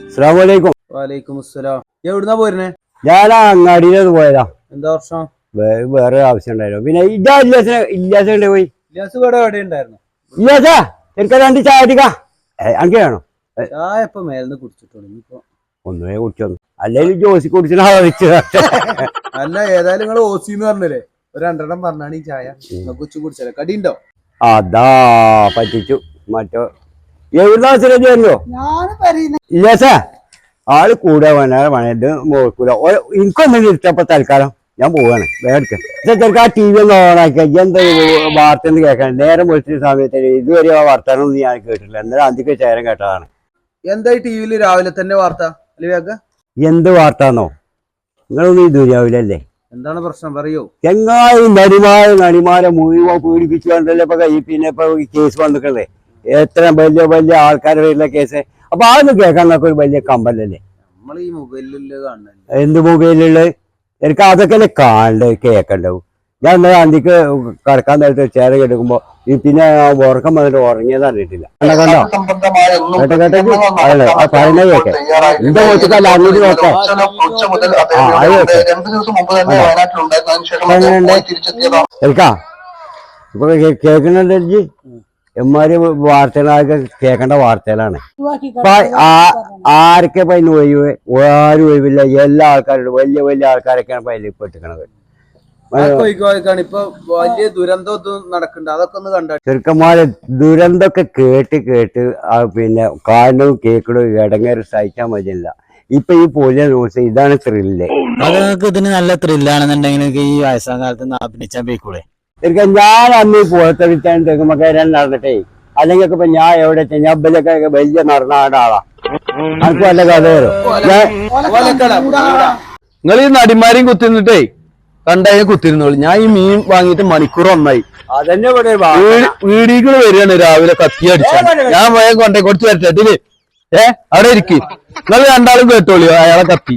അസ്സലാമലൈക്കും. വലൈക്കും അസ്സലാം. എവിടുന്നാ പോരുന്നേ? ഞാൻ അങ്ങാടിയിലത് പോയതാ. എന്താ വർഷം? വേറെ ആവശ്യം ഉണ്ടായിരുന്നു. പിന്നെ ഇല്ലാസുണ്ട് പോയി. ഇല്ലാസ് ഇവിടെ എവിടെ ഉണ്ടായിരുന്നു? ഇല്ലാസാ എനിക്ക് രണ്ട് ചായ അടിക്കാ. എനിക്ക് വേണോ? ചായ ഇപ്പൊ മേലെന്ന് കുടിച്ചിട്ടുള്ളൂ. ഇപ്പൊ ഒന്നുമേ കുടിച്ചോന്നു. അല്ലെങ്കിൽ ജോസി കുടിച്ചിട്ട് അല്ല, ഏതായാലും നിങ്ങൾ ഓസിന്ന് പറഞ്ഞല്ലേ, ഒരു 2 പറഞ്ഞാണ് ഈ ചായ. ഉച്ച കുടിച്ചല്ലേ? കടി ഉണ്ടോ? അതാ പറ്റിച്ചു. മറ്റോ എവിടുന്നാ ശരിയല്ലോ ഇല്ലാസാ ആള് കൂടെ വേണത് നോക്കൂല. എനിക്കൊന്നും ഇഷ്ടപ്പോ തൽക്കാലം ഞാൻ പോവാണ്. വേറെ ചെറുക്കാ ടി വി ഒന്ന് ഓണാക്കിയ എന്താ വാർത്ത എന്ന് കേൾക്കാൻ നേരം വിളിച്ച സമയത്ത് ഇതുവരെ ആ വർത്താനം ഒന്നും ഞാൻ കേട്ടില്ല. എന്നാലും അന്തിക്ക് ചേരം കേട്ടതാണ്. എന്തായി ടി വിയിൽ രാവിലെ തന്നെ വാർത്ത? എന്ത് വാർത്താന്നോ? നിങ്ങളൊന്നും ഇത് രാവിലല്ലേ? എന്താണ് പ്രശ്നം പറയൂ. ചെങ്ങായി നടിമാരെ മുഴുവൻ പീഡിപ്പിച്ചു കണ്ടല്ലേ ഇപ്പൊ പിന്നെ ഇപ്പൊ കേസ് വന്നിട്ടല്ലേ. എത്ര വലിയ വലിയ ആൾക്കാരുടെ കേസ്. അപ്പൊ അതൊന്നും കേൾക്കാൻ ഒരു വലിയ കമ്പല്ലല്ലേ? നമ്മൾ ഈ മൊബൈലിൽ കാണുന്നത്. എന്ത് മൊബൈലുള്ളത്? എനിക്ക് അതൊക്കെ അല്ലേ കാണണ്ടേ കേക്കണ്ടാവും. ഞാൻ എന്താ അന്തിക്ക് കിടക്കാൻ നേരത്തെ ചേര എടുക്കുമ്പോ പിന്നെ ഉറക്കം വന്നിട്ട് ഉറങ്ങിയത് അറിയിട്ടില്ല. കണ്ടോ അതല്ലേ പറയുന്ന കേക്കെ എന്റെ മോശക്കല്ല അങ്ങോട്ട് നോക്കാം. കേൾക്കാ ഇപ്പൊ കേൾക്കുന്നുണ്ട്. എമ്മാര് വാർത്തകളൊക്കെ കേൾക്കേണ്ട വാർത്തകളാണ്. ആരൊക്കെ ഇപ്പൊ അതിന് ഒഴിവ്? ആരും ഒഴിവില്ല. എല്ലാ ആൾക്കാരും വലിയ വലിയ ആൾക്കാരൊക്കെയാണ് ഇപ്പൊ അതിൽ പെട്ടിക്കണത്. ഇപ്പൊ വലിയ ദുരന്തം നടക്കുന്നുണ്ട്. അതൊക്കെ ഒന്ന് കണ്ട ചെറുക്കന്മാരെ ദുരന്തൊക്കെ കേട്ട് പിന്നെ കാണുന്നതും കേൾക്കണതും ഇടങ്ങേറ് സഹിക്കാൻ പറ്റില്ല. ഇപ്പൊ ഈ പോലീസ് ന്യൂസ് ഇതാണ് ത്രില്ല്. അതൊക്കെ ഇതിന് നല്ല ത്രില്ലാണെന്നുണ്ടെങ്കിൽ ഈ വയസ്സാം കാലത്ത് അഭിനയിച്ചാൽ പോയിക്കൂടെ? ശരിക്കും ഞാൻ അന്ന് പോലത്തെ വിറ്റാൻ തെക്കുമ്പോ നടന്നിട്ടേ അല്ലെങ്കിൽ ഇപ്പൊ ഞാൻ എവിടെ ഞാൻ ഇവലൊക്കെ വലിയ നടന്ന ആളാ. എനിക്ക് വല്ല കഥ വരും. നിങ്ങൾ ഈ നടിമാരെയും കുത്തിരുന്നിട്ടേ കണ്ടായി കുത്തിരുന്നോളൂ. ഞാൻ ഈ മീൻ വാങ്ങിയിട്ട് മണിക്കൂർ ഒന്നായി. അതന്നെ വീടികൾ വരികയാണ് രാവിലെ കത്തി അടിച്ചാൽ. ഞാൻ വേഗം കൊണ്ടേ കൊടുത്തു വരട്ടെ. അവിടെ ഇരിക്കും. നിങ്ങൾ രണ്ടാളും കേട്ടോളിയോ അയാളെ കത്തി.